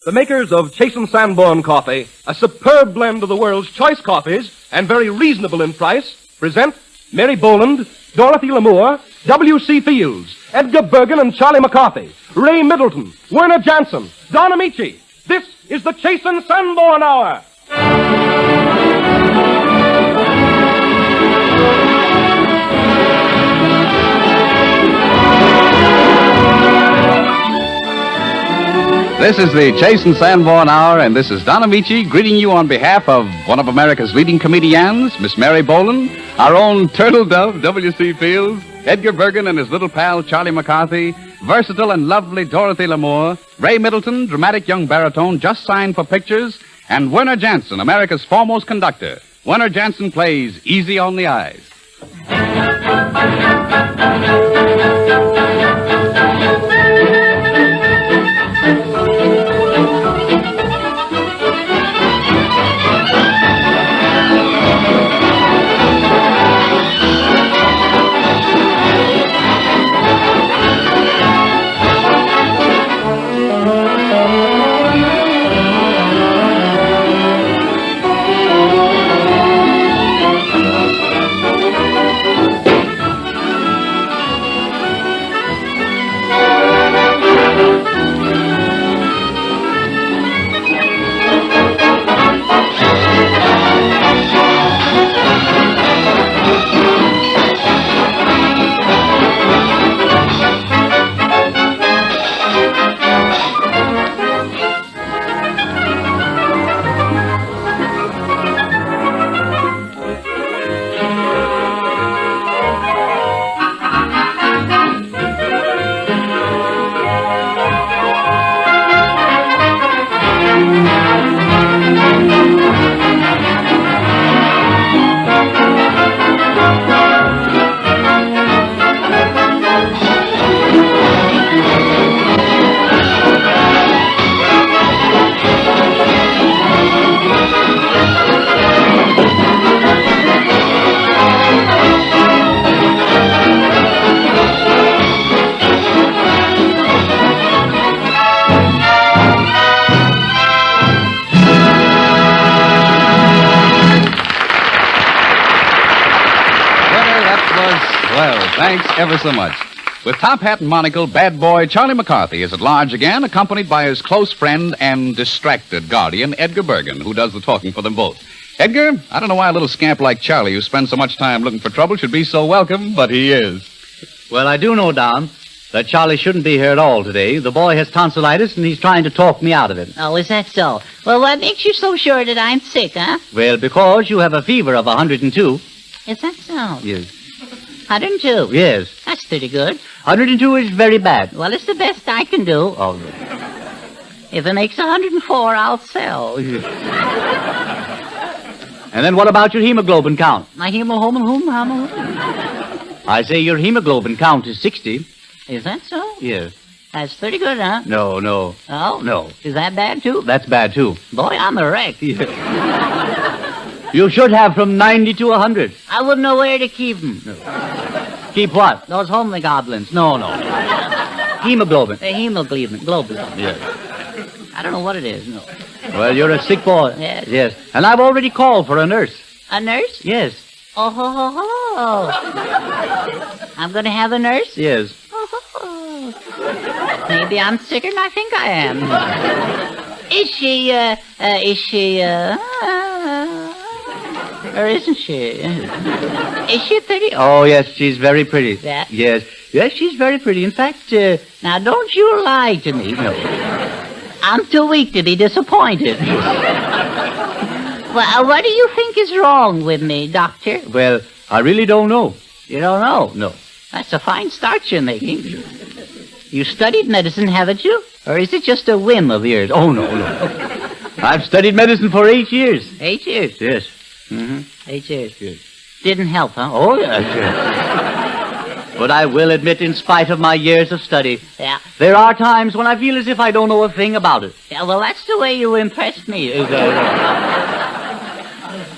The makers of Chasen Sanborn coffee, a superb blend of the world's choice coffees and very reasonable in price, present Mary Boland, Dorothy Lamour, W.C. Fields, Edgar Bergen and Charlie McCarthy, Ray Middleton, Werner Jansen, Don Amici. This is the Chasen Sanborn Hour. This is the Chasen Sanborn Hour, and this is Don Amici greeting you on behalf of one of America's leading comedians, Miss Mary Boland, our own turtle dove, W.C. Fields, Edgar Bergen and his little pal, Charlie McCarthy, versatile and lovely Dorothy Lamour, Ray Middleton, dramatic young baritone just signed for pictures, and Werner Jansen, America's foremost conductor. Werner Jansen plays Easy on the Eyes. Thanks ever so much. With top hat and monocle, bad boy Charlie McCarthy is at large again, accompanied by his close friend and distracted guardian, Edgar Bergen, who does the talking for them both. Edgar, I don't know why a little scamp like Charlie, who spends so much time looking for trouble, should be so welcome, but he is. Well, I do know, Don, that Charlie shouldn't be here at all today. The boy has tonsillitis, and he's trying to talk me out of it. Oh, is that so? Well, what makes you so sure that I'm sick, huh? Well, because you have a fever of 102. Is that so? Yes. 102? Yes. That's pretty good. 102 is very bad. Well, it's the best I can do. Oh. If it makes 104, I'll sell. And then what about your hemoglobin count? My hemoglobin? I say your hemoglobin count is 60. Is that so? Yes. That's pretty good, huh? No. Oh? No. Is that bad, too? That's bad, too. Boy, I'm a wreck. You should have from 90 to 100. I wouldn't know where to keep them. No. Keep what? Those homely goblins. No. Hemoglobin. The hemoglobin. Yes. I don't know what it is, no. Well, you're a sick boy. Yes. Yes. And I've already called for a nurse. A nurse? Yes. Oh, ho, ho, ho. I'm going to have a nurse? Yes. Oh, ho, ho. Maybe I'm sicker than I think I am. Is she, or isn't she? Is she pretty? Oh, yes, she's very pretty. Yeah? Yes, she's very pretty. In fact, Now, don't you lie to me. No. I'm too weak to be disappointed. Well, what do you think is wrong with me, doctor? Well, I really don't know. You don't know? No. That's a fine start you're making. You studied medicine, haven't you? Or is it just a whim of yours? Oh, no. I've studied medicine for 8 years. 8 years? Yes. 8 years. Yes. Didn't help, huh? Oh, yes. But I will admit, in spite of my years of study, Yeah. there are times when I feel as if I don't know a thing about it. Yeah, well, that's the way you impressed me.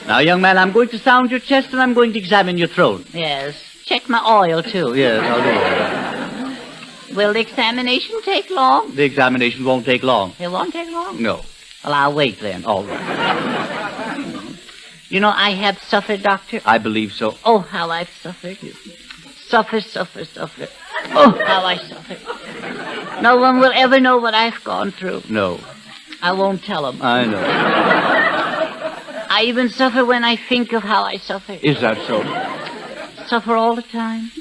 Now, young man, I'm going to sound your chest and I'm going to examine your throat. Yes. Check my oil, too. Yes, I'll do Will the examination take long? The examination won't take long. It won't take long? No. Well, I'll wait then. All right. You know, I have suffered, Doctor. I believe so. Oh, how I've suffered. Suffer. Oh, how I suffered. No one will ever know what I've gone through. No. I won't tell them. I know. I even suffer when I think of how I suffered. Is that so? Suffer all the time.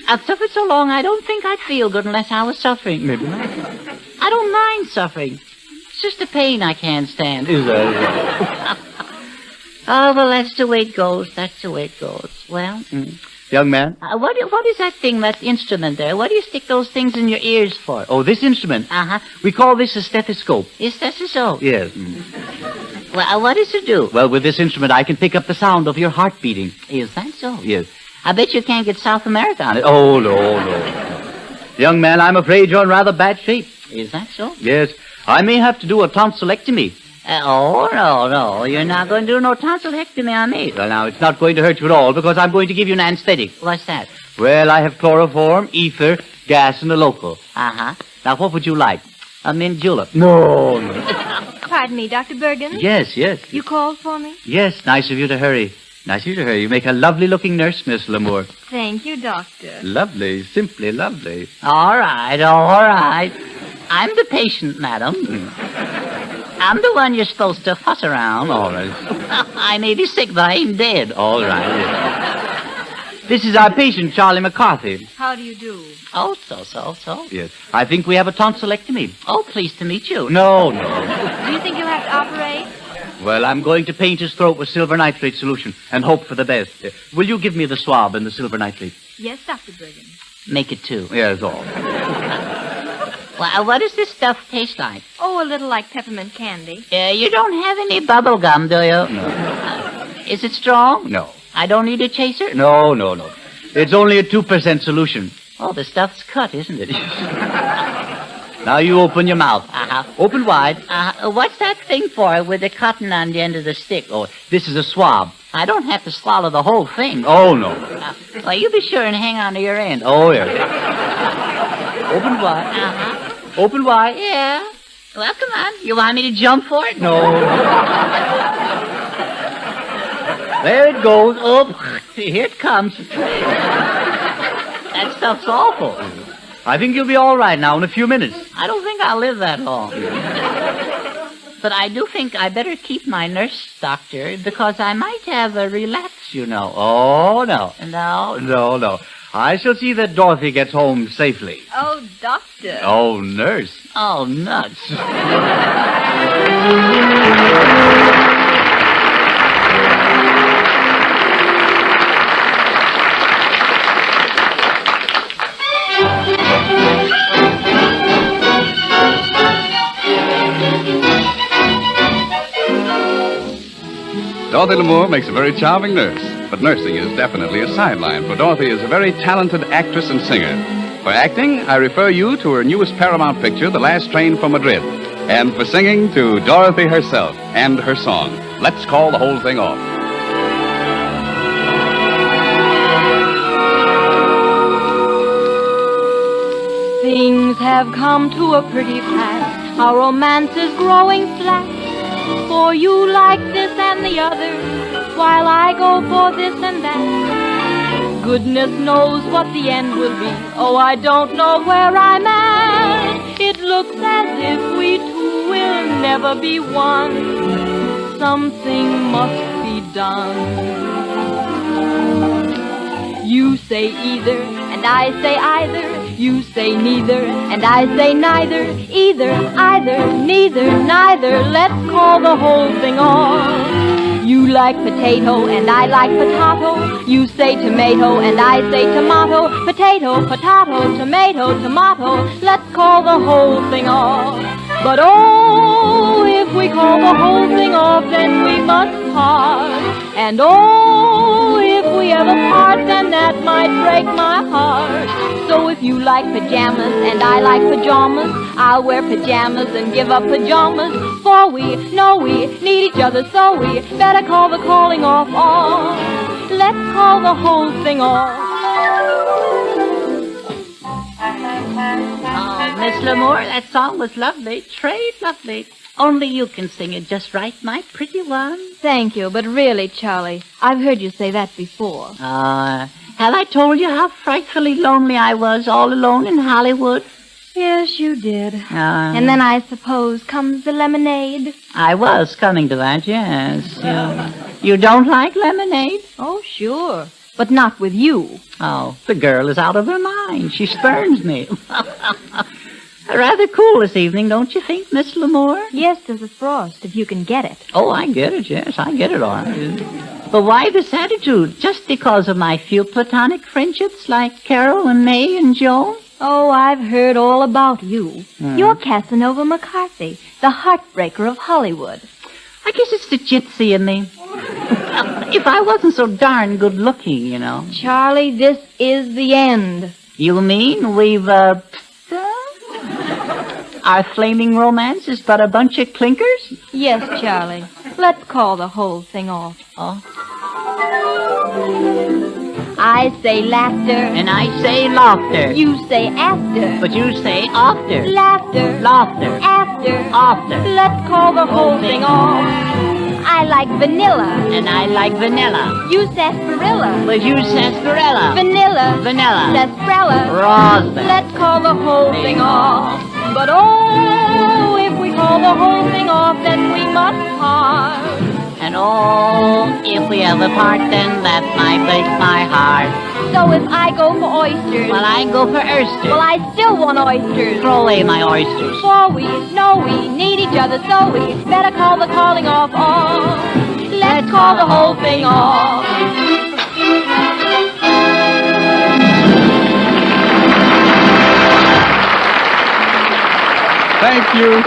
I've suffered so long I don't think I'd feel good unless I was suffering. Maybe not. I don't mind suffering. It's just the pain I can't stand. Is that Oh, well, that's the way it goes. Well, Young man? what is that thing, that instrument there? What do you stick those things in your ears for? Oh, this instrument. Uh-huh. We call this a stethoscope. Is that so? Yes. Well, what does it do? Well, with this instrument, I can pick up the sound of your heart beating. Is that so? Yes. I bet you can't get South America on it. Oh, no. Young man, I'm afraid you're in rather bad shape. Is that so? Yes. I may have to do a tonsillectomy. Oh, no. You're not going to do no tonsillectomy on me. Well, now, it's not going to hurt you at all because I'm going to give you an anesthetic. What's that? Well, I have chloroform, ether, gas, and a local. Uh-huh. Now, what would you like? A mint julep. No. Pardon me, Dr. Bergen? Yes. You called for me? Yes, nice of you to hurry. You make a lovely-looking nurse, Miss Lamour. Thank you, Doctor. Lovely, simply lovely. All right. I'm the patient, madam. I'm the one you're supposed to fuss around. All right. I may be sick, but I ain't dead. All right. This is our patient, Charlie McCarthy. How do you do? Oh, so. Yes. I think we have a tonsillectomy. Oh, pleased to meet you. No. Do you think you'll have to operate? Well, I'm going to paint his throat with silver nitrate solution and hope for the best. Will you give me the swab and the silver nitrate? Yes, Dr. Bergen. Make it two. Yes, all. Well, what does this stuff taste like? Oh, a little like peppermint candy. You don't have any bubble gum, do you? No. Is it strong? No. I don't need a chaser? No. It's only a 2% solution. Oh, the stuff's cut, isn't it? Now you open your mouth. Uh-huh. Open wide. What's that thing for with the cotton on the end of the stick? Oh, this is a swab. I don't have to swallow the whole thing. Oh, no. Well, you be sure and hang on to your end. Oh, yes. Open wide. Uh-huh. Open wide. Yeah. Well, come on. You want me to jump for it? No. There it goes. Oh, here it comes. That stuff's awful. I think you'll be all right now in a few minutes. I don't think I'll live that long. But I do think I better keep my nurse, Doctor, because I might have a relapse, you know. Oh, no. No? No. I shall see that Dorothy gets home safely. Oh, Doctor. Oh, nurse. Oh, nuts. Dorothy Lamour makes a very charming nurse, but nursing is definitely a sideline, for Dorothy is a very talented actress and singer. For acting, I refer you to her newest Paramount picture, The Last Train from Madrid, and for singing, to Dorothy herself and her song, Let's Call the Whole Thing Off. Things have come to a pretty pass. Our romance is growing flat. For you like this and the other, while I go for this and that. Goodness knows what the end will be. Oh, I don't know where I'm at. It looks as if we two will never be one. Something must be done. You say either, and I say either. You say neither, and I say neither. Either, either, neither, neither. Let's call the whole thing off. You like potato, and I like potato. You say tomato, and I say tomato. Potato, potato, tomato, tomato. Let's call the whole thing off. But oh, if we call the whole thing off, then we must part. And oh, if we ever part, then that might break my heart. So if you like pajamas and I like pajamas, I'll wear pajamas and give up pajamas. For we know we need each other, so we better call the calling off. Let's call the whole thing off. Miss Lamore, that song was lovely. Trade lovely. Only you can sing it just right, my pretty one. Thank you, but really, Charlie, I've heard you say that before. Have I told you how frightfully lonely I was all alone in Hollywood? Yes, you did. And then I suppose comes the lemonade. I was coming to that, yes. You don't like lemonade? Oh, sure. But not with you. Oh, the girl is out of her mind. She spurns me. Rather cool this evening, don't you think, Miss Lamore? Yes, there's a frost, if you can get it. Oh, I get it, yes. I get it all right. But why this attitude? Just because of my few platonic friendships like Carol and May and Joan? Oh, I've heard all about you. You're Casanova McCarthy, the heartbreaker of Hollywood. I guess it's the gypsy in me. If I wasn't so darn good looking, you know. Charlie, this is the end. You mean we've, our flaming romance is but a bunch of clinkers? Yes, Charlie. Let's call the whole thing off. Oh. I say laughter. And I say laughter. You say after. But you say after. Laughter. Laughter. After. After. Let's call the whole thing off. I like vanilla. And I like vanilla. You sarsaparilla. But you sarsaparilla. Vanilla. Vanilla. Sarsaparilla. Raspberry. Let's call the whole thing off. But oh, if we call the whole thing off, then we must part. And oh, if we ever part, then that might break my heart. So if I go for oysters, Well, I go for oysters. well, I still want oysters. Throw away my oysters. For we know we need each other, so we better call the calling off. Let's call the whole thing off.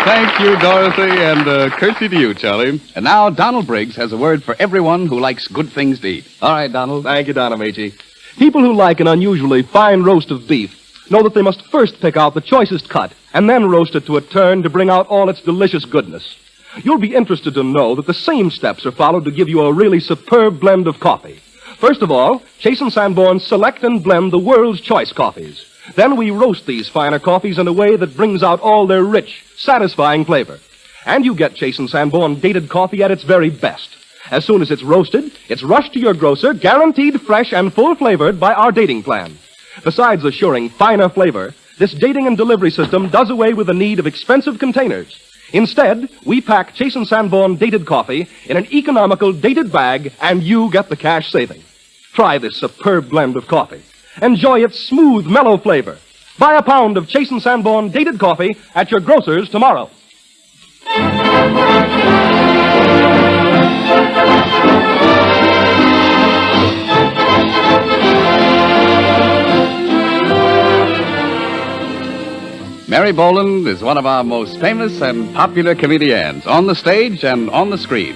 Thank you, Dorothy, and curtsy to you, Charlie. And now Donald Briggs has a word for everyone who likes good things to eat. All right, Donald. Thank you, Don Amici. People who like an unusually fine roast of beef know that they must first pick out the choicest cut and then roast it to a turn to bring out all its delicious goodness. You'll be interested to know that the same steps are followed to give you a really superb blend of coffee. First of all, Chase and Sanborn select and blend the world's choice coffees. Then we roast these finer coffees in a way that brings out all their rich, satisfying flavor. And you get Chase and Sanborn dated coffee at its very best. As soon as it's roasted, it's rushed to your grocer, guaranteed fresh and full-flavored by our dating plan. Besides assuring finer flavor, this dating and delivery system does away with the need of expensive containers. Instead, we pack Chase and Sanborn dated coffee in an economical dated bag, and you get the cash saving. Try this superb blend of coffee. Enjoy its smooth, mellow flavor. Buy a pound of Chase and Sanborn dated coffee at your grocer's tomorrow. Mary Boland is one of our most famous and popular comedians, on the stage and on the screen.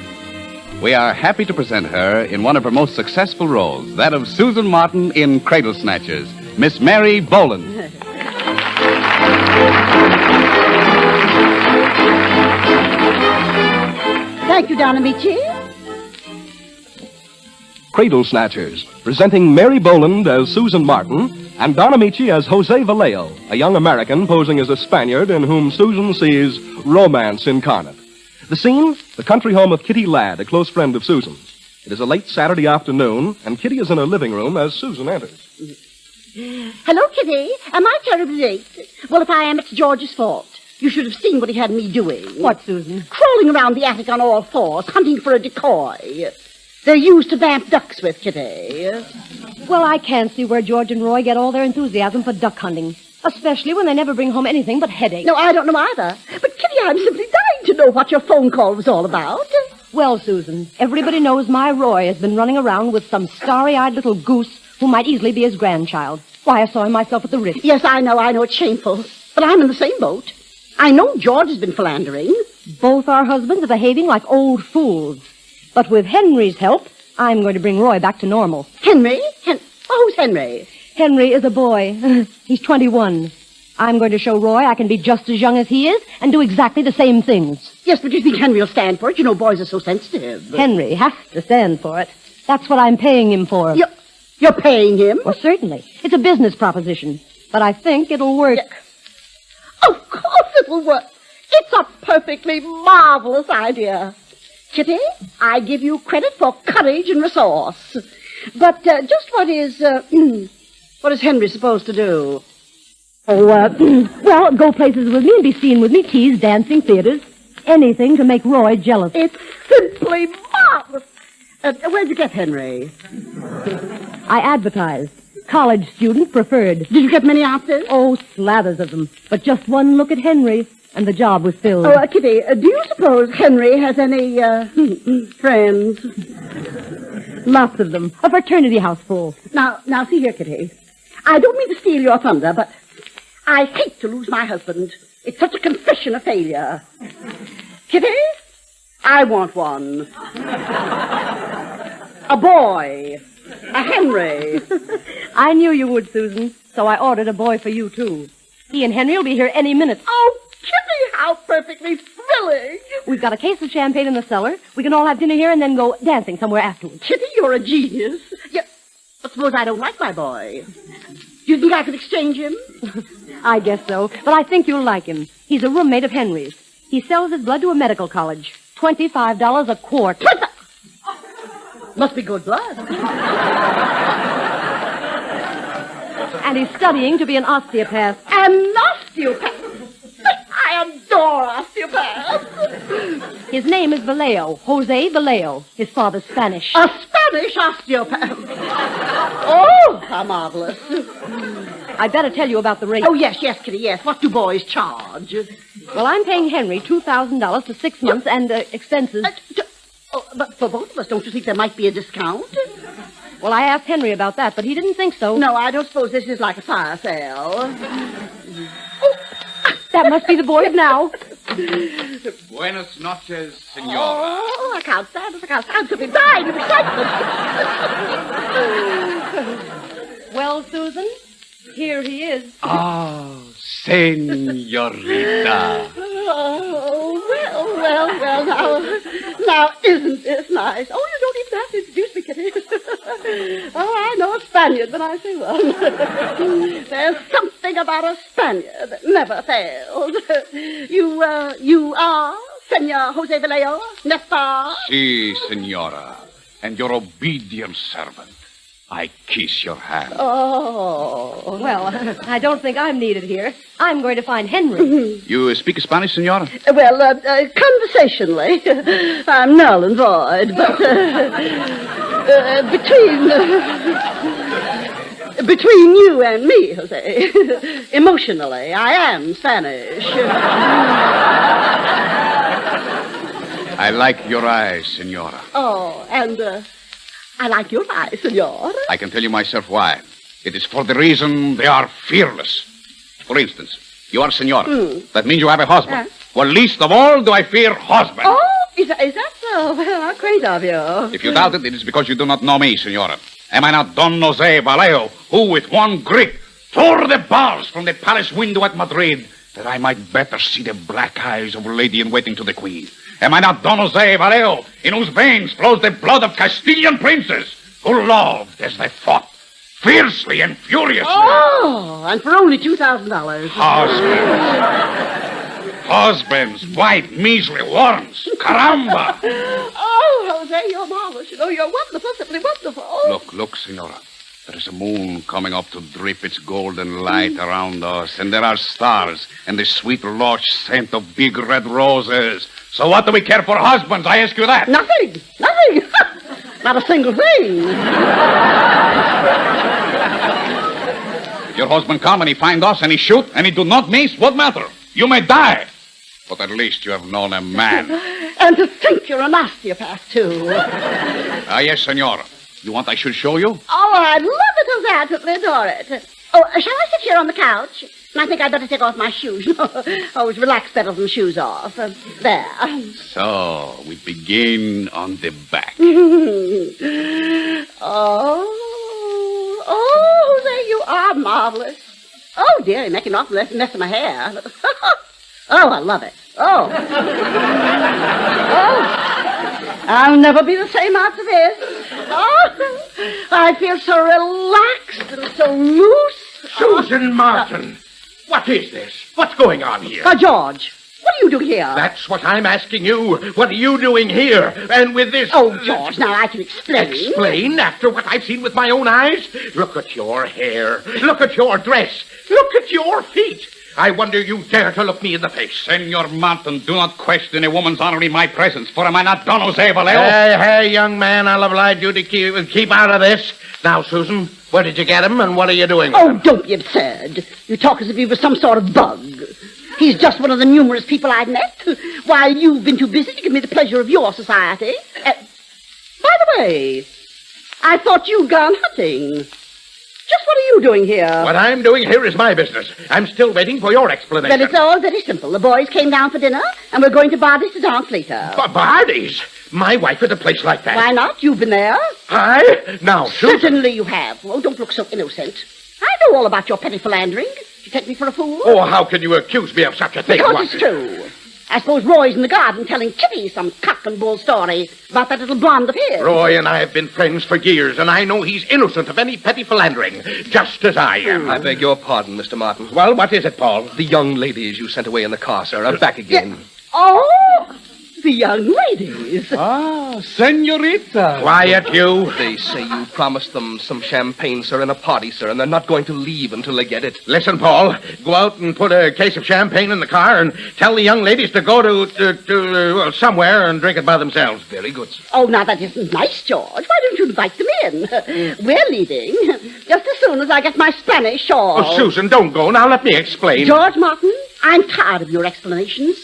We are happy to present her in one of her most successful roles, that of Susan Martin in Cradle Snatchers, Miss Mary Boland. Thank you, Don Amici. Cradle Snatchers, presenting Mary Boland as Susan Martin and Don Amici as Jose Vallejo, a young American posing as a Spaniard in whom Susan sees romance incarnate. The scene, the country home of Kitty Ladd, a close friend of Susan's. It is a late Saturday afternoon, and Kitty is in her living room as Susan enters. Hello, Kitty. Am I terribly late? Well, if I am, it's George's fault. You should have seen what he had me doing. What, Susan? Crawling around the attic on all fours, hunting for a decoy. They're used to vamp ducks with, Kitty. Well, I can't see where George and Roy get all their enthusiasm for duck hunting. Especially when they never bring home anything but headaches. No, I don't know either. But, Kitty, I'm simply dying to know what your phone call was all about. Well, Susan, everybody knows my Roy has been running around with some starry-eyed little goose who might easily be his grandchild. Why, I saw him myself at the Ritz. Yes, I know, it's shameful. But I'm in the same boat. I know George has been philandering. Both our husbands are behaving like old fools. But with Henry's help, I'm going to bring Roy back to normal. Henry? Who's Henry? Henry is a boy. He's 21. I'm going to show Roy I can be just as young as he is and do exactly the same things. Yes, but you think Henry will stand for it? You know boys are so sensitive. Henry has to stand for it. That's what I'm paying him for. You're paying him? Well, certainly. It's a business proposition. But I think it'll work. Of course it will work. It's a perfectly marvelous idea. Kitty, I give you credit for courage and resource. But just what is Henry supposed to do? Well, go places with me and be seen with me, teas, dancing, theaters. Anything to make Roy jealous. It's simply marvelous. Where'd you get Henry? I advertised. College student preferred. Did you get many outfits? Oh, slathers of them. But just one look at Henry, and the job was filled. Oh, Kitty, do you suppose Henry has any, friends? Lots of them. A fraternity house full. Now, see here, Kitty. I don't mean to steal your thunder, but I hate to lose my husband. It's such a confession of failure. Kitty, I want one. A boy. A Henry. I knew you would, Susan, so I ordered a boy for you, too. He and Henry will be here any minute. Oh, Kitty, how perfectly thrilling. We've got a case of champagne in the cellar. We can all have dinner here and then go dancing somewhere afterwards. Kitty, you're a genius. Yeah, but suppose I don't like my boy. Do you think I could exchange him? I guess so, but I think you'll like him. He's a roommate of Henry's. He sells his blood to a medical college. $25 a quart. Must be good blood. And he's studying to be an osteopath. An osteopath? I adore osteopaths. His name is Vallejo, Jose Vallejo. His father's Spanish. A Spanish osteopath. Oh, how marvelous. I'd better tell you about the rate. Oh, yes, Kitty, yes. What do boys charge? Well, I'm paying Henry $2,000 for 6 months and expenses. But for both of us, don't you think there might be a discount? Well, I asked Henry about that, but he didn't think so. No, I don't suppose this is like a fire sale. That must be the boys now. Buenas noches, senora. Oh, I can't stand it. I can't stand to be dying of excitement. Well, Susan, here he is. Oh, senorita. Well, now, isn't this nice? Oh, you don't even have to introduce me, Kitty. Oh, I know a Spaniard when I see one. There's something about a Spaniard that never fails. You are Senor Jose Vallejo, n'est-ce pas? Si, senora. And your obedient servant. I kiss your hand. Oh. Well, I don't think I'm needed here. I'm going to find Henry. You speak Spanish, senora? Well, conversationally, I'm null and void, but between you and me, Jose, emotionally, I am Spanish. I like your eyes, senora. Oh, and I like your eyes, senor. I can tell you myself why. It is for the reason they are fearless. For instance, you are senora. That means you have a husband. Well, least of all do I fear husband. Oh, is that so? Well, how great of you. If you doubt it, it is because you do not know me, senora. Am I not Don Jose Vallejo, who with one grip tore the bars from the palace window at Madrid, that I might better see the black eyes of lady-in-waiting to the queen? Am I not Don Jose Vallejo, in whose veins flows the blood of Castilian princes, who loved as they fought, fiercely and furiously? Oh, and for only $2,000. Husbands, white, measly worms. Caramba! Oh, Jose, you're marvelous. You know, you're wonderful, simply wonderful. Look, senora. There is a moon coming up to drip its golden light around us, and there are stars and the sweet lush scent of big red roses. So what do we care for husbands? I ask you that. Nothing. Not a single thing. If your husband come and he find us and he shoot and he do not miss, what matter? You may die. But at least you have known a man. And to think you're an osteopath, too. Yes, senora. You want I should show you? Oh, I'd love it, Jose. I simply adore it. Oh, shall I sit here on the couch? I think I'd better take off my shoes. Always relax better than shoes off. There. So, we begin on the back. Oh, Jose, you are marvelous. Oh, dear, you're making an awful mess of my hair. Oh, I love it. Oh. I'll never be the same after this. Oh, I feel so relaxed and so loose. Susan Martin, What is this? What's going on here? George, what are you doing here? That's what I'm asking you. What are you doing here? And with this... Oh, George, now I can explain. Explain? After what I've seen with my own eyes? Look at your hair. Look at your dress. Look at your feet. I wonder you dare to look me in the face. Senor Martin, do not question a woman's honor in my presence, for am I not Don Jose Vallejo? Hey, young man, I'll oblige you to keep out of this. Now, Susan, where did you get him, and what are you doing with him? Don't be absurd. You talk as if he was some sort of bug. He's just one of the numerous people I've met, while you've been too busy to give me the pleasure of your society. By the way, I thought you'd gone hunting. Just what are you doing here? What I'm doing here is my business. I'm still waiting for your explanation. Well, it's all very simple. The boys came down for dinner, and we're going to Bardi's to dance later. Bardi's? My wife at a place like that? Why not? You've been there. I? Now, Susan... Certainly you have. Oh, don't look so innocent. I know all about your petty philandering. You take me for a fool? Oh, how can you accuse me of such a thing? Because it's true. I suppose Roy's in the garden telling Kitty some cock and bull story about that little blonde of his. Roy and I have been friends for years, and I know he's innocent of any petty philandering, just as I am. I beg your pardon, Mr. Martin. Well, what is it, Paul? The young ladies you sent away in the car, sir, are back again. Oh, the young ladies. Ah, senorita. Quiet, you. They say you promised them some champagne, sir, and a party, sir, and they're not going to leave until they get it. Listen, Paul, go out and put a case of champagne in the car and tell the young ladies to go to somewhere and drink it by themselves. Very good, sir. Oh, now that isn't nice, George. Why don't you invite them in? We're leaving just as soon as I get my Spanish shawl. Oh, Susan, don't go. Now let me explain. George Martin, I'm tired of your explanations.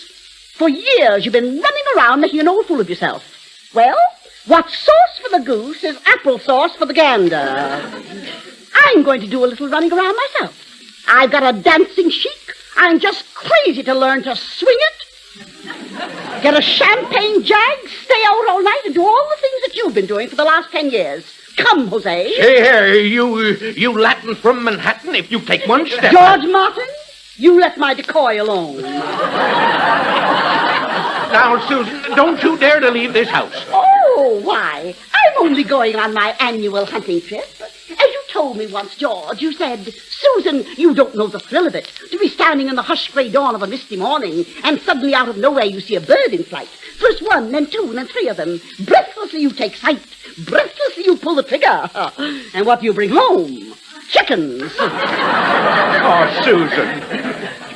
For years, you've been running around making an old fool of yourself. Well, what's sauce for the goose is applesauce for the gander. I'm going to do a little running around myself. I've got a dancing chic. I'm just crazy to learn to swing it. Get a champagne jag, stay out all night, and do all the things that you've been doing for the last 10 years. Come, Jose. Here, you Latin from Manhattan, if you take one step... George Martin, you let my decoy alone. Now, Susan, don't you dare to leave this house. Oh, why? I'm only going on my annual hunting trip. As you told me once, George, you said, Susan, you don't know the thrill of it. To be standing in the hushed gray dawn of a misty morning, and suddenly out of nowhere you see a bird in flight. First one, then two, and then three of them. Breathlessly you take sight. Breathlessly you pull the trigger. And what do you bring home? Chickens. Oh, Susan.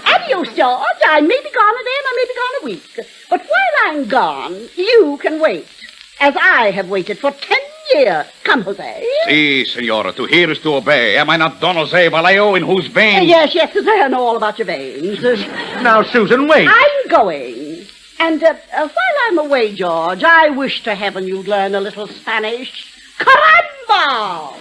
Adios, George. I may be gone a day and I may be gone a week. But while I'm gone, you can wait. As I have waited for 10 years. Come, Jose. Si, senora. To hear is to obey. Am I not Don Jose Vallejo, in whose veins... Yes, I know all about your veins. Now, Susan, wait. I'm going. And while I'm away, George, I wish to heaven you'd learn a little Spanish. Caramba!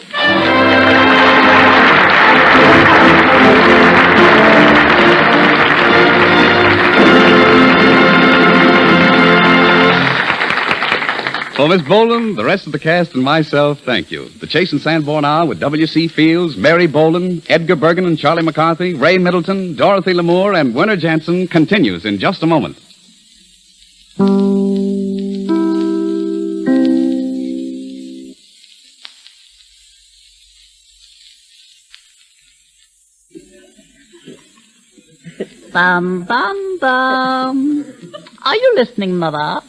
For Miss Boland, the rest of the cast, and myself, thank you. The Chase and Sanborn Hour with W.C. Fields, Mary Boland, Edgar Bergen and Charlie McCarthy, Ray Middleton, Dorothy Lamour, and Werner Jansen continues in just a moment. Bum, bum, bum. Are you listening, Mother?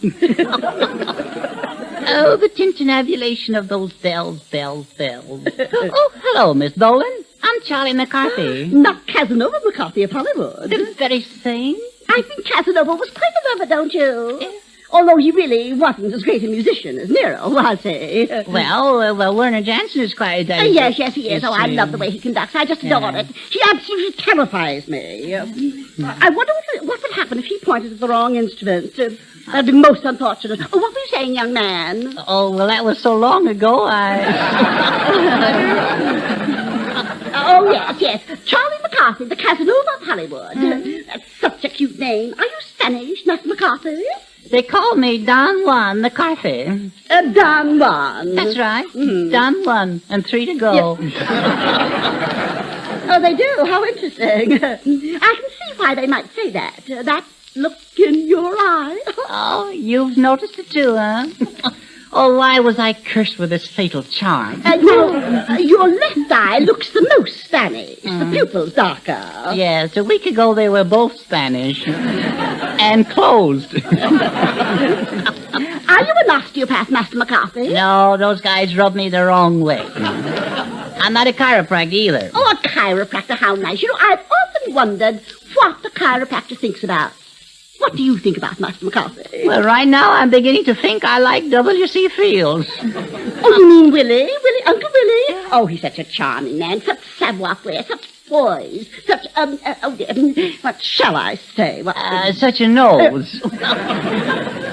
Oh, the tintinnabulation of those bells, bells, bells. Oh, hello, Miss Boland. I'm Charlie McCarthy. Not Casanova McCarthy of Hollywood. The very same? I think Casanova was quite a lover, don't you? Yes. Although he really wasn't as great a musician as Nero, was he? Well, Werner Jansen is quite... Yes, he is. Oh, I love the way he conducts. I just adore it. He absolutely terrifies me. I wonder what would happen if he pointed at the wrong instrument. That'd be most unfortunate. Oh, what were you saying, young man? Oh, well, that was so long ago, Oh, yes. Charlie McCarthy, the Casanova of Hollywood. That's such a cute name. Are you Spanish, not McCarthy? They call me Don Juan McCarthy. Don Juan. That's right. Don Juan, and 3 to go. Yeah. Oh, they do? How interesting. I can see why they might say that. That look in your eye. Oh, you've noticed it too, huh? Oh, why was I cursed with this fatal charm? Your left eye looks the most Spanish. The pupil's darker. Yes, a week ago they were both Spanish. And closed. Are you an osteopath, Master McCarthy? No, those guys rub me the wrong way. I'm not a chiropractor either. Oh, a chiropractor, how nice. You know, I've often wondered what the chiropractor thinks about. What do you think about Master McCarthy? Well, right now I'm beginning to think I like W.C. Fields. Oh, you mean Willie? Uncle Willie? Oh, he's such a charming man. Such savoir-faire, such poise, such, what shall I say? Such a nose.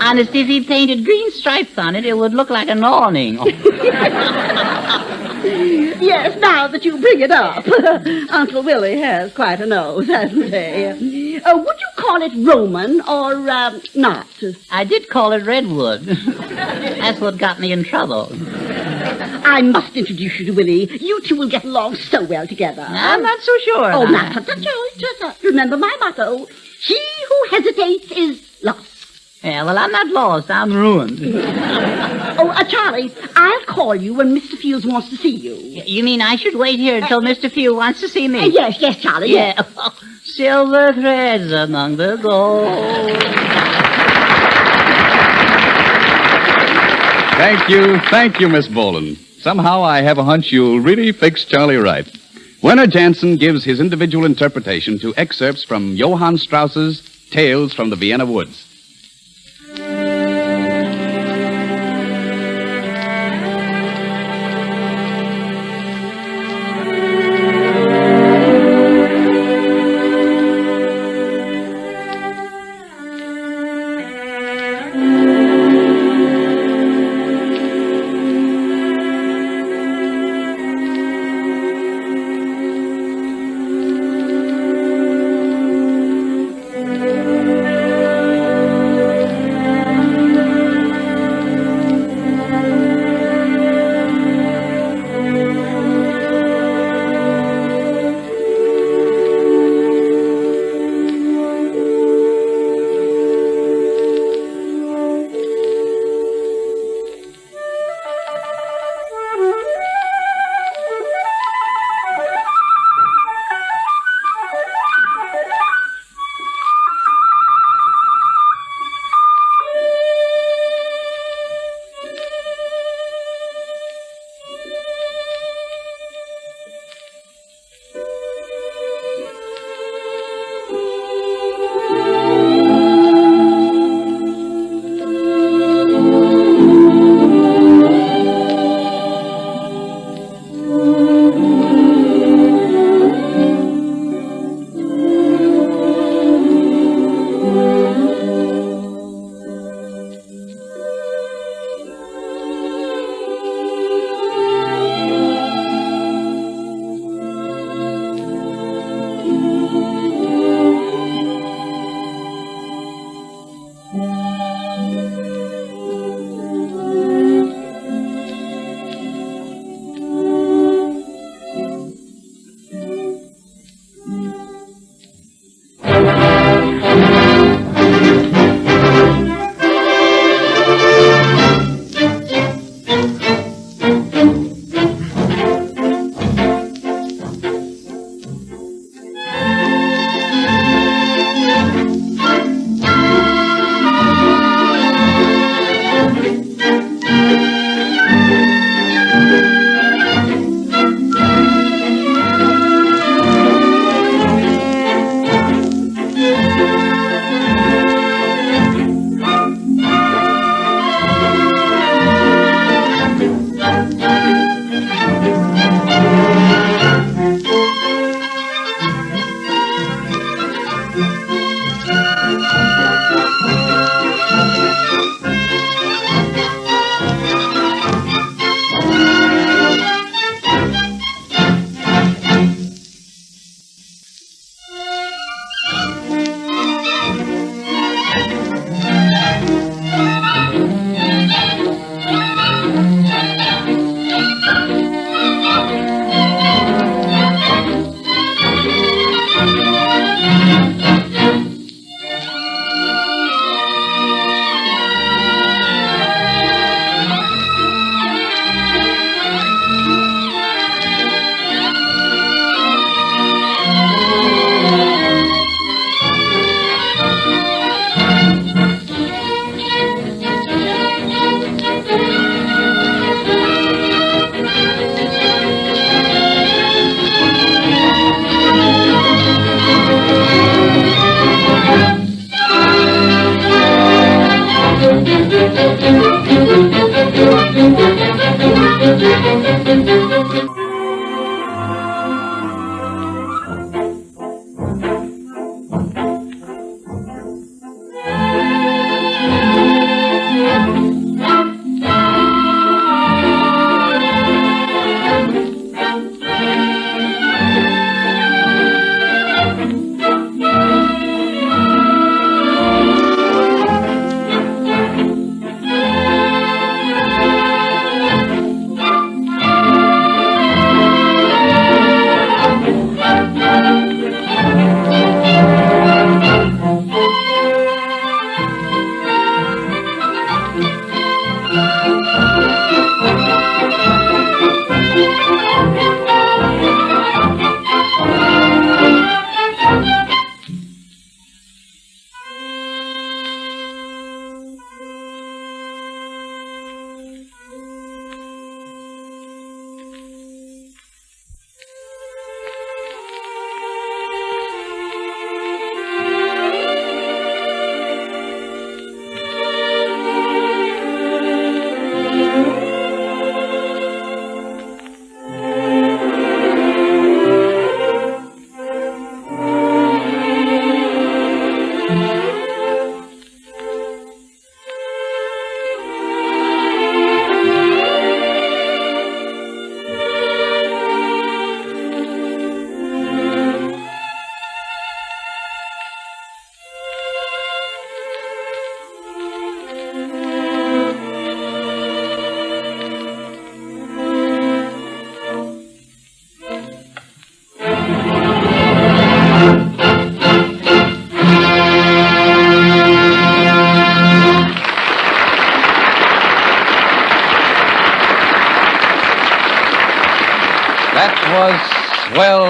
Honest, if he painted green stripes on it, it would look like an awning. Yes, now that you bring it up, Uncle Willie has quite a nose, hasn't he? Would you call it Roman or not? I did call it Redwood. That's what got me in trouble. I must introduce you to Willie. You two will get along so well together. I'm not so sure. Oh, not so sure. Remember my motto. He who hesitates is lost. Yeah, well, I'm not lost. I'm ruined. Charlie, I'll call you when Mr. Fields wants to see you. You mean I should wait here until Mr. Field wants to see me? Yes, Charlie. Yeah. Silver threads among the gold. Thank you, Miss Boland. Somehow I have a hunch you'll really fix Charlie right. Werner Jansen gives his individual interpretation to excerpts from Johann Strauss's Tales from the Vienna Woods.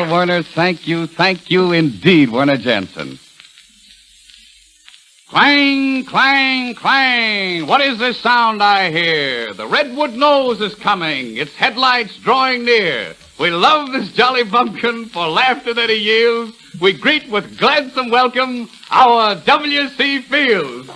Well, Werner, thank you indeed, Werner Jensen. Clang, clang, clang. What is this sound I hear? The Redwood Nose is coming, its headlights drawing near. We love this jolly bumpkin for laughter that he yields. We greet with gladsome welcome our W.C. Fields.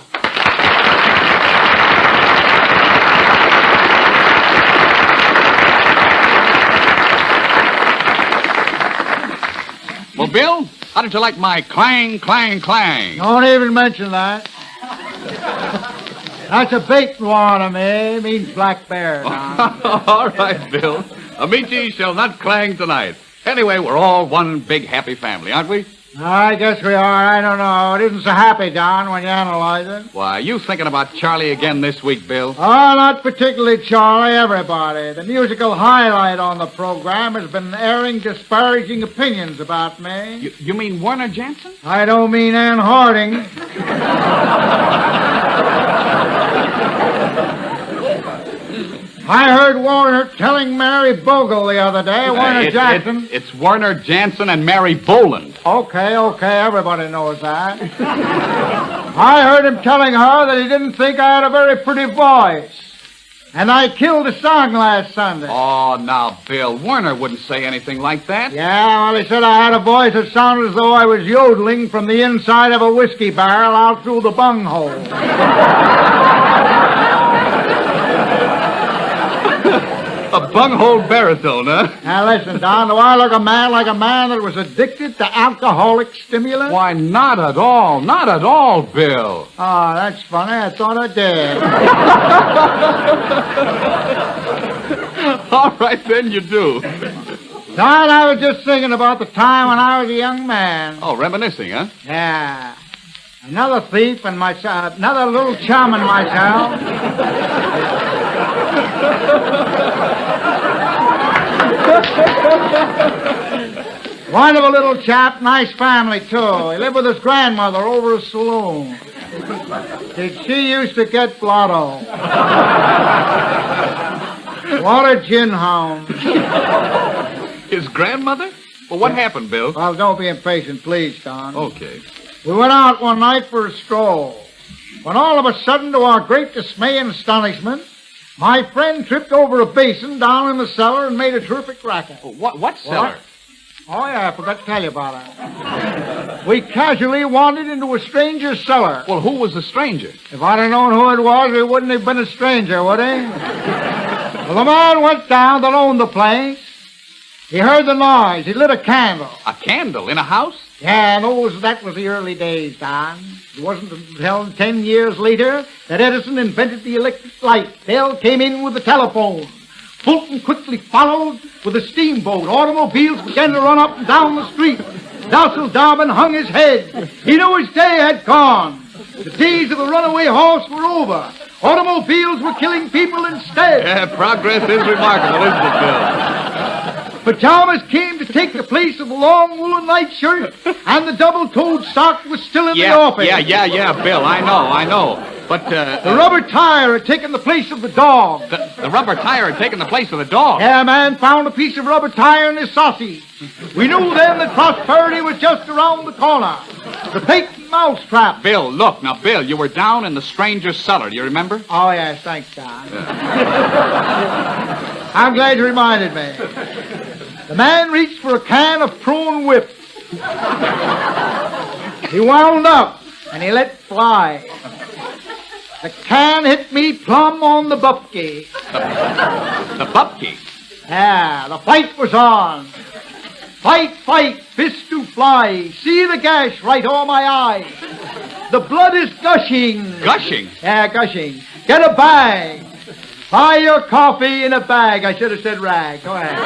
Well, Bill, how did you like my clang, clang, clang? Don't even mention that. That's a bait one of me. It means black bear. All right, Bill. Amici shall not clang tonight. Anyway, we're all one big happy family, aren't we? I guess we are. I don't know. It isn't so happy, Don, when you analyze it. Why, you thinking about Charlie again this week, Bill? Oh, not particularly Charlie, everybody. The musical highlight on the program has been airing disparaging opinions about me. You mean Werner Jensen? I don't mean Ann Harding. I heard Warner telling Mary Bogle the other day, Werner Jackson. It's Werner Jansen and Mary Boland. Okay, everybody knows that. I heard him telling her that he didn't think I had a very pretty voice. And I killed a song last Sunday. Oh, now, Bill, Werner wouldn't say anything like that. Yeah, well, he said I had a voice that sounded as though I was yodeling from the inside of a whiskey barrel out through the bunghole. A bunghole baritone, huh? Now, listen, Don, do I look like a man that was addicted to alcoholic stimulants? Why, not at all, Bill. Oh, that's funny. I thought I did. All right, then you do. Don, I was just thinking about the time when I was a young man. Oh, reminiscing, huh? Yeah. Another thief and myself, another little chum and myself. One of a little chap, nice family, too. He lived with his grandmother over a saloon. Did she used to get blotto? What a gin hound. His grandmother? Well, what happened, Bill? Well, don't be impatient, please, Don. Okay. We went out one night for a stroll, when all of a sudden, to our great dismay and astonishment, my friend tripped over a basin down in the cellar and made a terrific racket. What cellar? Oh, yeah, I forgot to tell you about it. We casually wandered into a stranger's cellar. Well, who was the stranger? If I'd have known who it was, he wouldn't have been a stranger, would he? Well, the man went down that owned the place. He heard the noise. He lit a candle. A candle in a house? Yeah, that was the early days, Don. It wasn't until 10 years later that Edison invented the electric light. Bell came in with the telephone. Fulton quickly followed with a steamboat. Automobiles began to run up and down the street. Docile Dobbin hung his head. He knew his day had gone. The days of the runaway horse were over. Automobiles were killing people instead. Yeah, progress is remarkable, isn't it, Bill? Pajamas came to take the place of the long woolen nightshirt, and the double-toed sock was still in the office. Yeah, Bill, I know. But, the rubber tire had taken the place of the dog. The rubber tire had taken the place of the dog? Yeah, a man found a piece of rubber tire in his sausage. We knew then that prosperity was just around the corner. The patent mousetrap. Bill, look. Now, Bill, you were down in the stranger's cellar. Do you remember? Oh, yes, thanks, Don. I'm glad you reminded me. The man reached for a can of prune whip. He wound up, and he let fly. The can hit me plumb on the bupkey. The bupkey? Yeah, the fight was on. Fight, fist to fly. See the gash right over my eye. The blood is gushing. Gushing? Yeah, gushing. Get a bag. Buy your coffee in a bag. I should have said rag. Go ahead.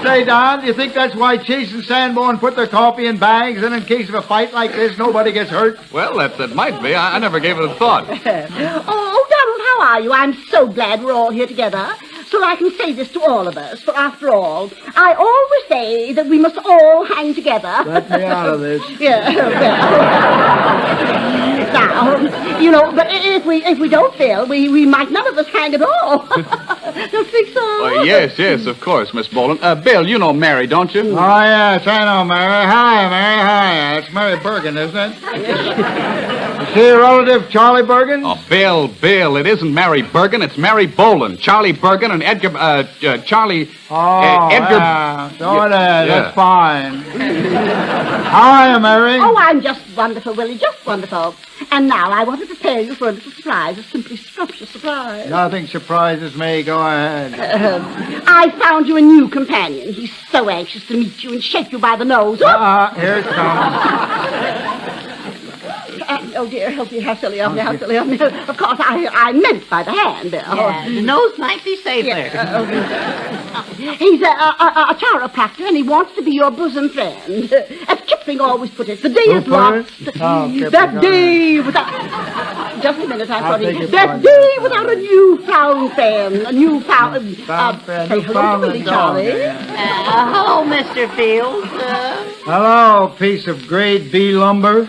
Say, Don, do you think that's why Chase and Sanborn put their coffee in bags, and in case of a fight like this, nobody gets hurt? Well, that might be. I never gave it a thought. Oh, Donald, how are you? I'm so glad we're all here together. So I can say this to all of us, for after all, I always say that we must all hang together. Let me out of this. Yeah, well. Now, but if we don't, Bill, we might none of us hang at all. Don't you think so? Yes, of course, Miss Boland. Bill, you know Mary, don't you? Oh, yes, I know Mary. Hi, Mary. Hi. It's Mary Bergen, isn't it? Is she a relative, Charlie Bergen? Oh, Bill, it isn't Mary Bergen, it's Mary Boland. Charlie Bergen and Edgar, Charlie... Edgar... Yeah. So it is. That's fine. How are you, Mary? Oh, I'm just wonderful, Willie, just wonderful. And now I want to prepare you for a little surprise, a simply scrumptious surprise. Nothing surprises me. Go ahead. I found you a new companion. He's so anxious to meet you and shake you by the nose. Here it comes. Oh, dear, how silly of me, how silly of me. Of course, I meant by the hand, Bill. Yeah, the nose might be safer. He's a chiropractor, and he wants to be your bosom friend. As Kipling always put it, the day is lost. That day without... Just a minute, I'm sorry. That day without a newfound friend. A newfound... Say hello to Willie, Charlie. Hello, Mr. Fields. Hello, piece of grade B lumber.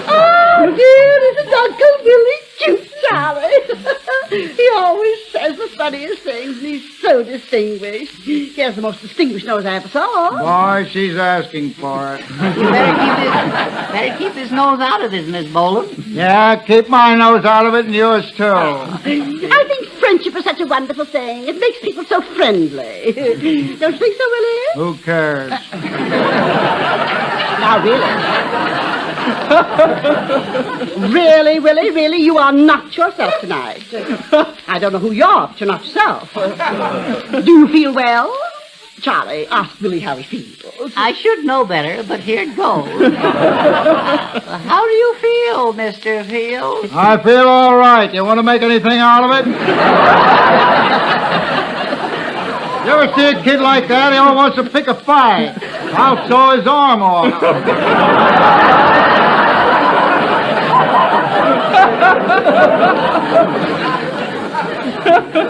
Oh, dear, isn't Uncle Willie cute, Charlie? He always says the funniest things, and he's so distinguished. He has the most distinguished nose I ever saw. Boy, she's asking for it. You better keep his nose out of this, Miss Boland. Yeah, keep my nose out of it and yours, too. I think friendship is such a wonderful thing. It makes people so friendly. Don't you think so, Willie? Who cares? Now, really, Willie, you are not yourself tonight. I don't know who you are, but you're not yourself. Do you feel well? Charlie, ask Willie how he feels. I should know better, but here it goes. How do you feel, Mr. Fields? I feel all right. You want to make anything out of it? You ever see a kid like that? He always wants to pick a fight. I'll saw his arm off.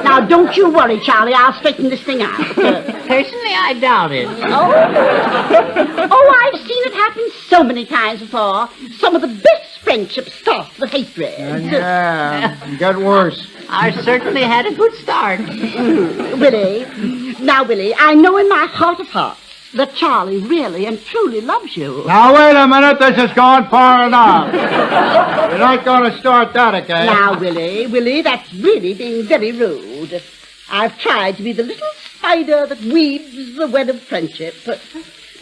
Now, don't you worry, Charlie. I'll straighten this thing out. Personally, I doubt it. Oh, I've seen it happen so many times before. Some of the best friendships start with hatred. Yeah, get worse. I certainly had a good start. Willie, I know in my heart of hearts that Charlie really and truly loves you. Now, wait a minute. This has gone far enough. You're not going to start that again. Now, Willie, that's really being very rude. I've tried to be the little spider that weaves the web of friendship, but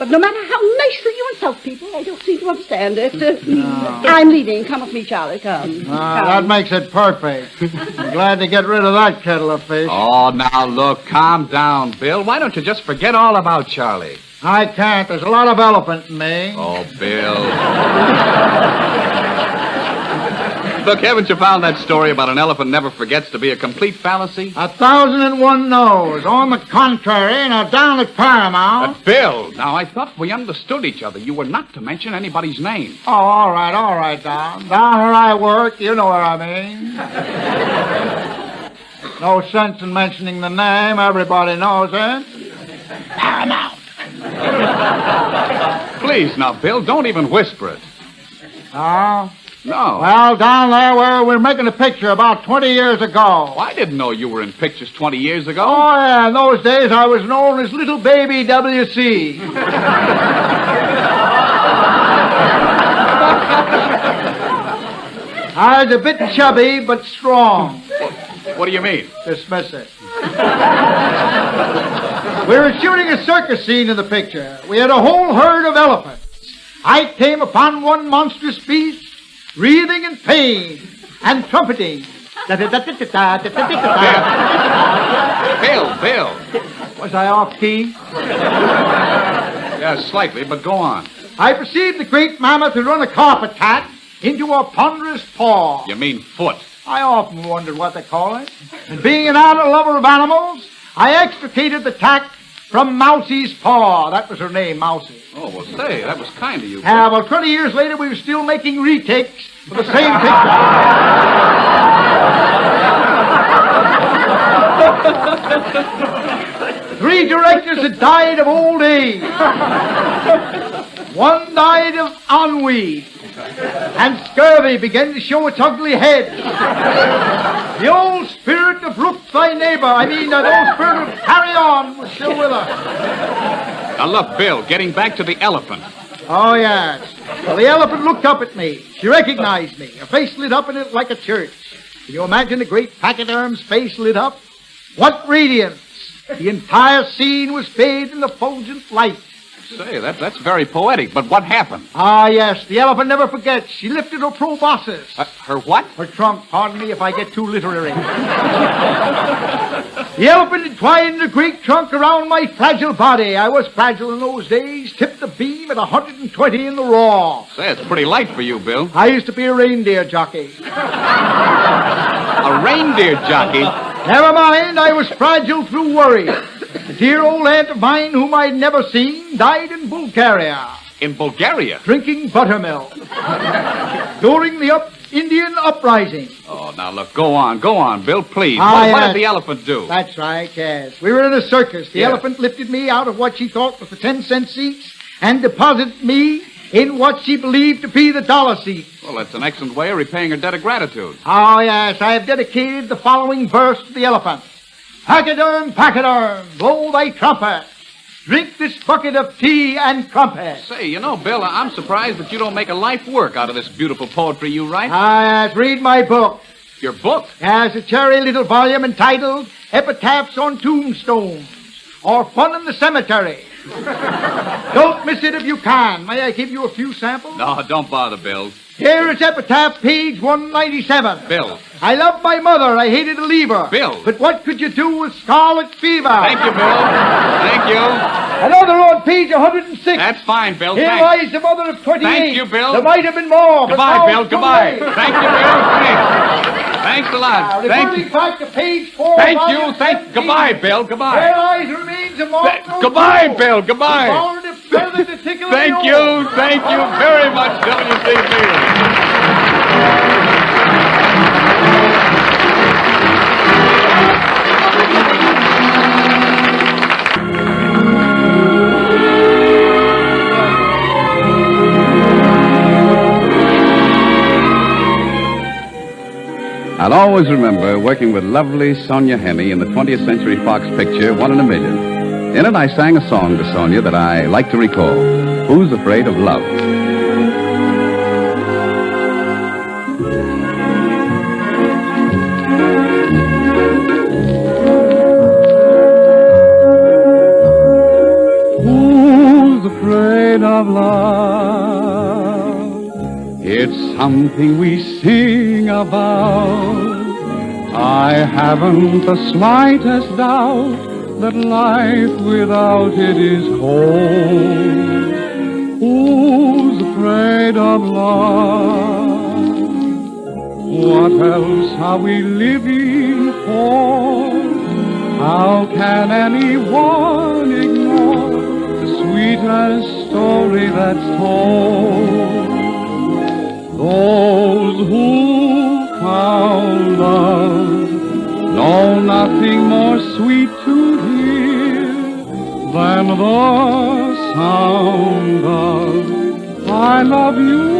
no matter how nicely you insult people, I don't seem to understand it. No. I'm leaving. Come with me, Charlie. Come. That makes it perfect. I'm glad to get rid of that kettle of fish. Oh, now, look, calm down, Bill. Why don't you just forget all about Charlie? I can't. There's a lot of elephant in me. Oh, Bill. Look, haven't you found that story about an elephant never forgets to be a complete fallacy? 1,001 no's. On the contrary, now down at Paramount. But, Bill, now I thought we understood each other. You were not to mention anybody's name. Oh, all right, Don. Down where I work, you know where I mean. No sense in mentioning the name. Everybody knows it. Paramount. Please, now, Bill, don't even whisper it. Oh? No. Well, down there where we're making a picture about 20 years ago. Oh, I didn't know you were in pictures 20 years ago. Oh, yeah. In those days, I was known as Little Baby W.C. I was a bit chubby, but strong. What do you mean? Dismiss it. We were shooting a circus scene in the picture. We had a whole herd of elephants. I came upon one monstrous beast, wreathing in pain and trumpeting. Bill. Was I off key? Yeah, slightly, but go on. I perceived the great mammoth to run a carpet tat into a ponderous paw. You mean foot. I often wondered what they call it. And being an adult lover of animals, I extricated the tack from Mousie's paw. That was her name, Mousie. Oh, well, say, that was kind of you. Yeah, well, 20 years later, we were still making retakes for the same picture. 3 directors that died of old age. One died of ennui. And scurvy began to show its ugly head. The old spirit of Rook, thy neighbor, that old spirit of Carry On, was still with us. Now, look, Bill, getting back to the elephant. Oh, yes. Well, the elephant looked up at me. She recognized me. Her face lit up in it like a church. Can you imagine the great pachyderm's face lit up? What radiance! The entire scene was bathed in the fulgent light. Say, that's very poetic, but what happened? Ah, yes, the elephant never forgets. She lifted her proboscis. Her what? Her trunk. Pardon me if I get too literary. The elephant entwined the great trunk around my fragile body. I was fragile in those days, tipped the beam at 120 in the raw. Say, it's pretty light for you, Bill. I used to be a reindeer jockey. A reindeer jockey? Never mind, I was fragile through worry. A dear old aunt of mine, whom I'd never seen, died in Bulgaria. In Bulgaria? Drinking buttermilk. During the Indian uprising. Oh, now look, go on, Bill, please. Ah, What yes. did the elephant do? That's right, yes. We were in a circus. The Yes. elephant lifted me out of what she thought was the 10-cent seats and deposited me in what she believed to be the dollar seat. Well, that's an excellent way of repaying her debt of gratitude. Oh, yes, I have dedicated the following verse to the elephant. Pachyderm, pachyderm, blow thy trumpet. Drink this bucket of tea and crumpet. Say, Bill, I'm surprised that you don't make a life work out of this beautiful poetry you write. Ah, yes, read my book. Your book? Yes, a cherry little volume entitled Epitaphs on Tombstones, or Fun in the Cemetery. Don't miss it if you can. May I give you a few samples? No, don't bother, Bill. Here is Epitaph, page 197. Bill. I loved my mother. I hated to leave her. Bill. But what could you do with scarlet fever? Thank you, Bill. Thank you. Another on page 106. That's fine, Bill. Here Thanks. lies the mother of 28. Thank you, Bill. There might have been more. but Goodbye, now Bill. it's too Goodbye. late. Thank you, Bill. Thanks. Thanks a lot. Now, Thank referring you. back to page 4. Thank volume you. 17. Goodbye, Bill. Goodbye. There lies the remains of Martin. Goodbye, Bill. Goodbye. Thank you very much, W.C. Fields. I'll always remember working with lovely Sonia Henney in the 20th Century Fox picture, One in a Million. In it, I sang a song to Sonia that I like to recall, Who's Afraid of Love? Who's afraid of love? It's something we sing about. I haven't the slightest doubt that life without it is cold. Who's afraid of love? What else are we living for? How can anyone ignore the sweetest story that's told? Those who found love know nothing more sweet to hear than the sound of I love you,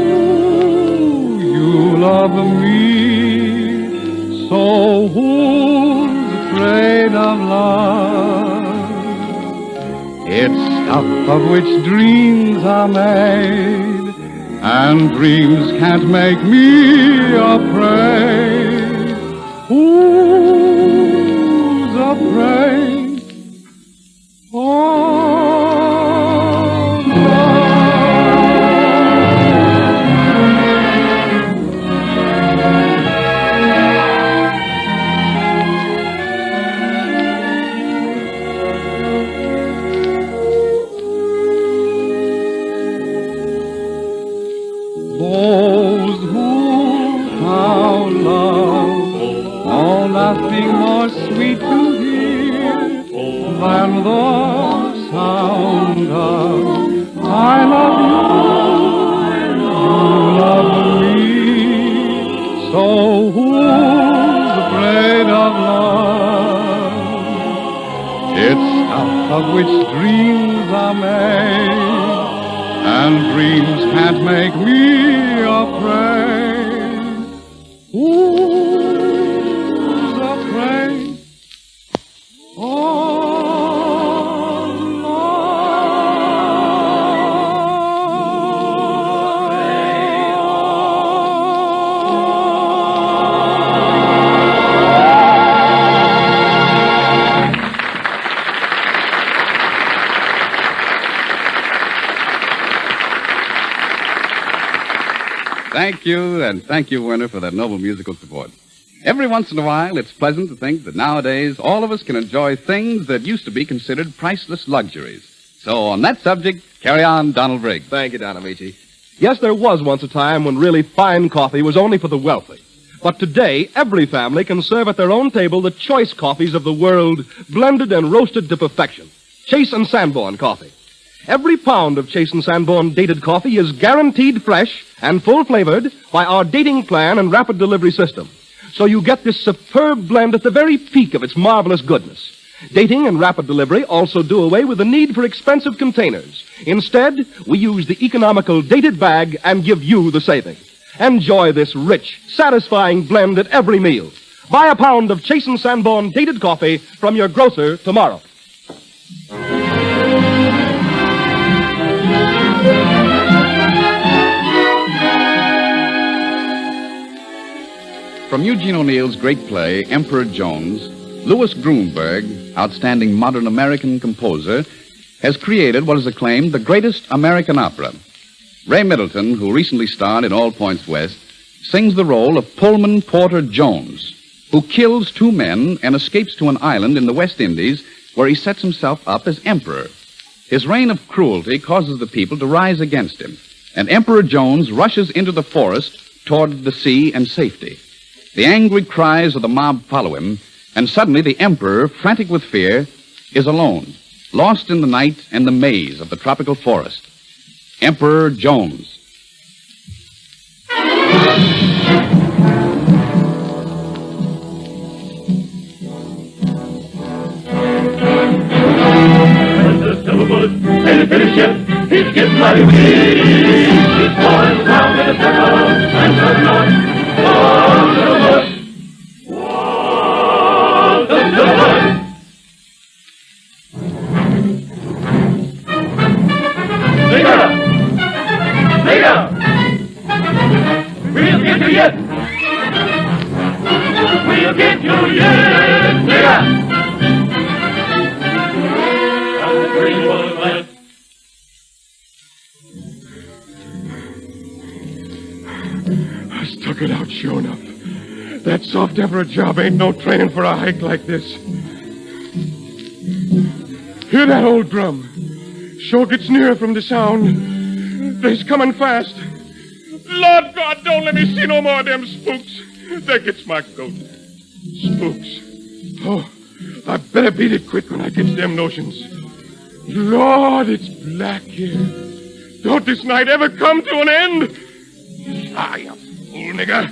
you love me. So who's afraid of love? It's stuff of which dreams are made, and dreams can't make me afraid. Who's afraid of love? Those who found love know nothing more sweet to hear than the sound of I love you, you love me. So who's afraid of love? It's out of which dreams are made, and dreams can't make me afraid. Who's afraid? Oh, Thank you, and thank you, Werner, for that noble musical support. Every once in a while, it's pleasant to think that nowadays all of us can enjoy things that used to be considered priceless luxuries. So on that subject, carry on, Donald Briggs. Thank you, Don Amici. Yes, there was once a time when really fine coffee was only for the wealthy. But today, every family can serve at their own table the choice coffees of the world, blended and roasted to perfection. Chase and Sanborn coffee. Every pound of Chase and Sanborn dated coffee is guaranteed fresh and full-flavored by our dating plan and rapid delivery system. So you get this superb blend at the very peak of its marvelous goodness. Dating and rapid delivery also do away with the need for expensive containers. Instead, we use the economical dated bag and give you the savings. Enjoy this rich, satisfying blend at every meal. Buy a pound of Chase and Sanborn dated coffee from your grocer tomorrow. From Eugene O'Neill's great play, Emperor Jones, Louis Grunberg, outstanding modern American composer, has created what is acclaimed the greatest American opera. Ray Middleton, who recently starred in All Points West, sings the role of Pullman Porter Jones, who kills two men and escapes to an island in the West Indies where he sets himself up as emperor. His reign of cruelty causes the people to rise against him, and Emperor Jones rushes into the forest toward the sea and safety. The angry cries of the mob follow him, and suddenly the emperor, frantic with fear, is alone, lost in the night and the maze of the tropical forest. Emperor Jones. He's getting mighty weak. He's going round in a circle and turning on. Whoa, little boy. Whoa, little boy. Lay down. Lay down. We'll get you yet. We'll get you yet. Lay down. Down the green woods land. Stuck it out, sure enough. That soft emperor job ain't no training for a hike like this. Hear that old drum? Sure gets nearer from the sound. They's coming fast. Lord God, don't let me see no more of them spooks. That gets my goat. Spooks. Oh, I better beat it quick when I get them notions. Lord, it's black here. Don't this night ever come to an end? Ah, you fool nigger.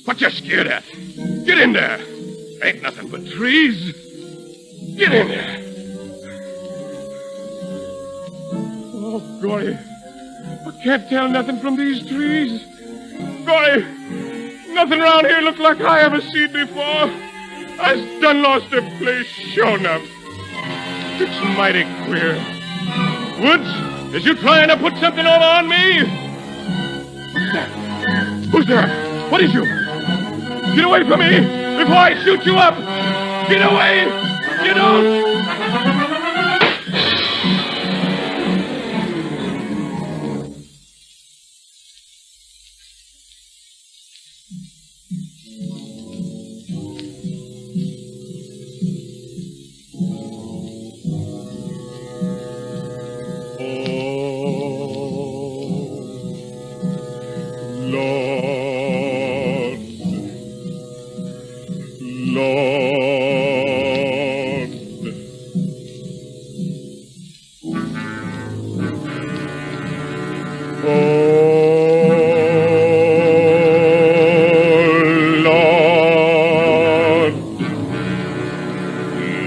What you scared at? Get in there. Ain't nothing but trees. Get in there. Oh, Gory. I can't tell nothing from these trees. Gory, nothing around here looks like I ever seen before. I's done lost the place, sure enough. It's mighty queer. Woods, is you trying to put something over on me? What's that? Who's there? What is you? Get away from me before I shoot you up! Get away! You don't!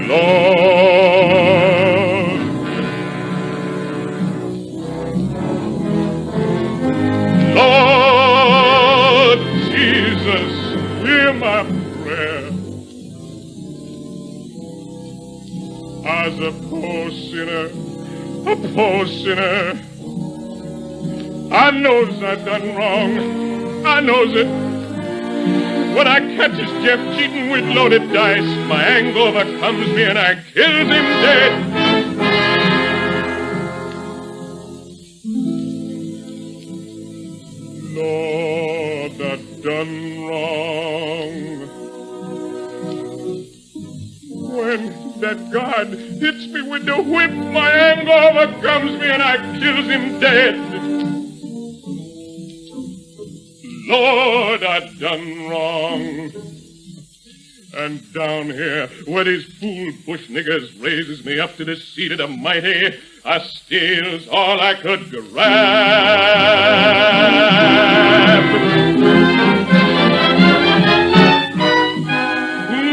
Lord, my prayer. As a poor sinner, I knows I done wrong. I knows it. When I catches Jeff cheating with loaded dice, my anger overcomes me and I kills him dead. Lord, I done wrong. When that guard hits me with the whip, my anger overcomes me and I kills him dead. Lord, I done wrong. And down here, where these fool bush niggers raises me up to the seat of the mighty, I steals all I could grab.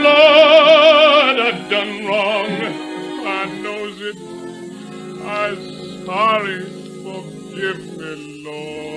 Lord, I done wrong. I knows it. I'm sorry. Forgive me, Lord.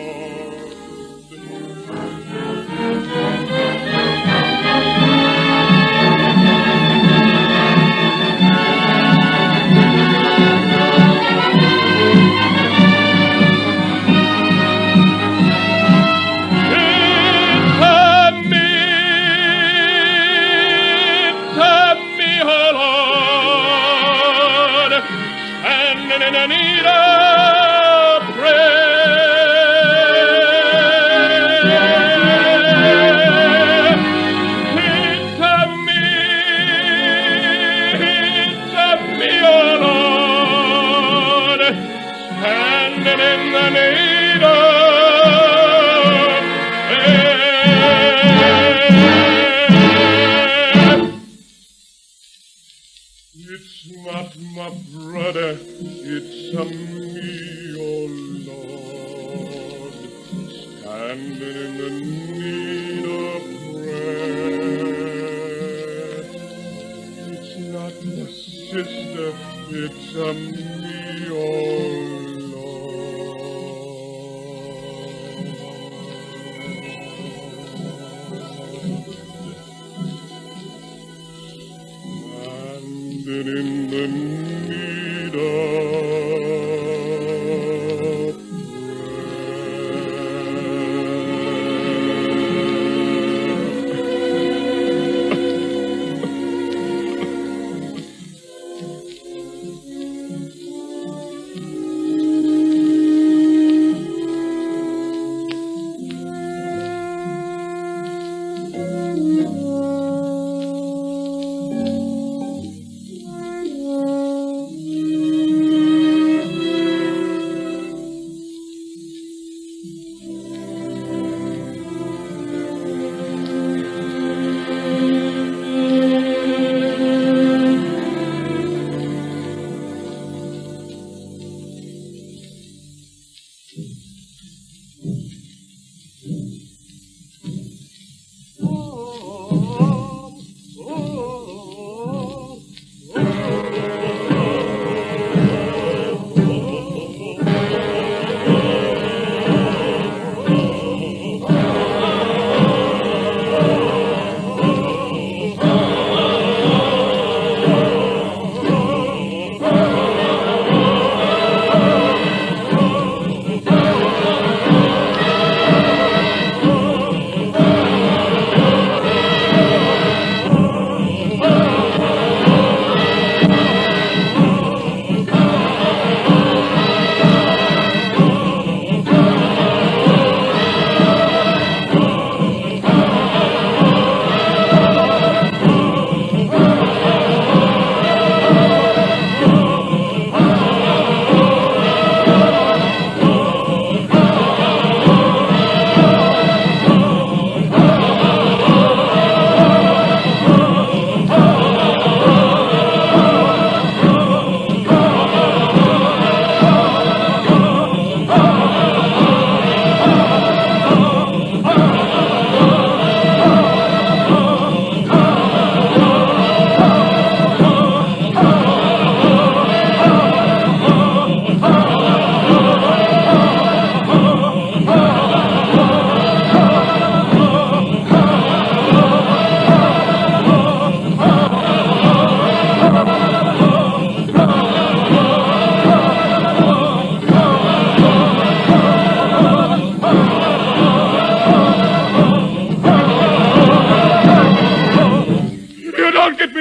It's not my brother, it's a me, oh Lord, standing in the need of prayer. It's not my sister, it's a me, oh in the need of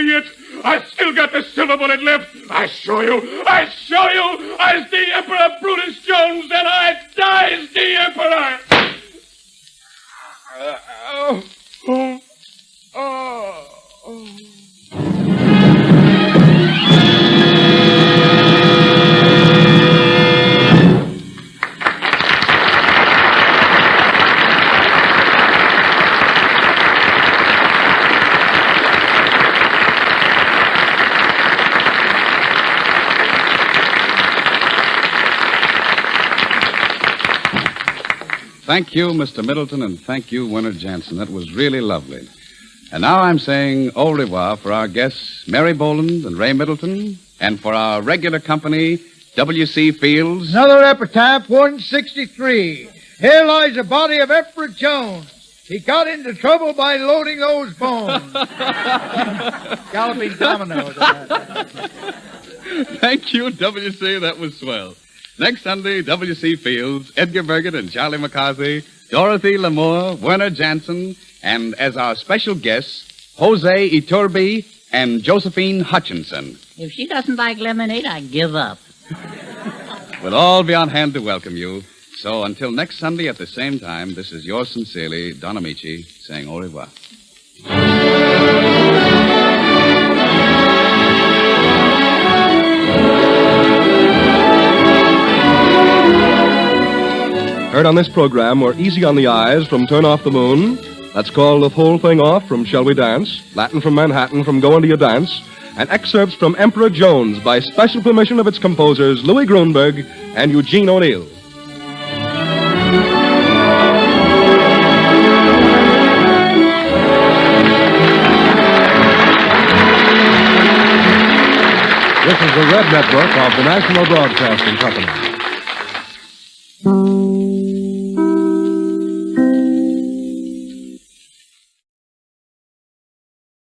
me it. I still got the silver bullet left. I show you. I's the Emperor Brutus Jones, and I dies the Emperor. Thank you, Mr. Middleton, and thank you, Werner Jansen. That was really lovely. And now I'm saying au revoir for our guests, Mary Boland and Ray Middleton, and for our regular company, W.C. Fields. Another epitaph, 163. Here lies the body of Emperor Jones. He got into trouble by loading those bones. Galloping dominoes. Thank you, W.C. That was swell. Next Sunday, W.C. Fields, Edgar Bergen and Charlie McCarthy, Dorothy Lamour, Werner Jansen, and as our special guests, Jose Iturbe and Josephine Hutchinson. If she doesn't like lemonade, I give up. We'll all be on hand to welcome you. So until next Sunday at the same time, this is yours sincerely, Don Amici, saying au revoir. Heard on this program were Easy on the Eyes from Turn Off the Moon. That's called The Whole Thing Off from Shall We Dance? Latin from Manhattan from Go Into Your Dance. And excerpts from Emperor Jones by special permission of its composers Louis Grunberg and Eugene O'Neill. This is the Red Network of the National Broadcasting Company.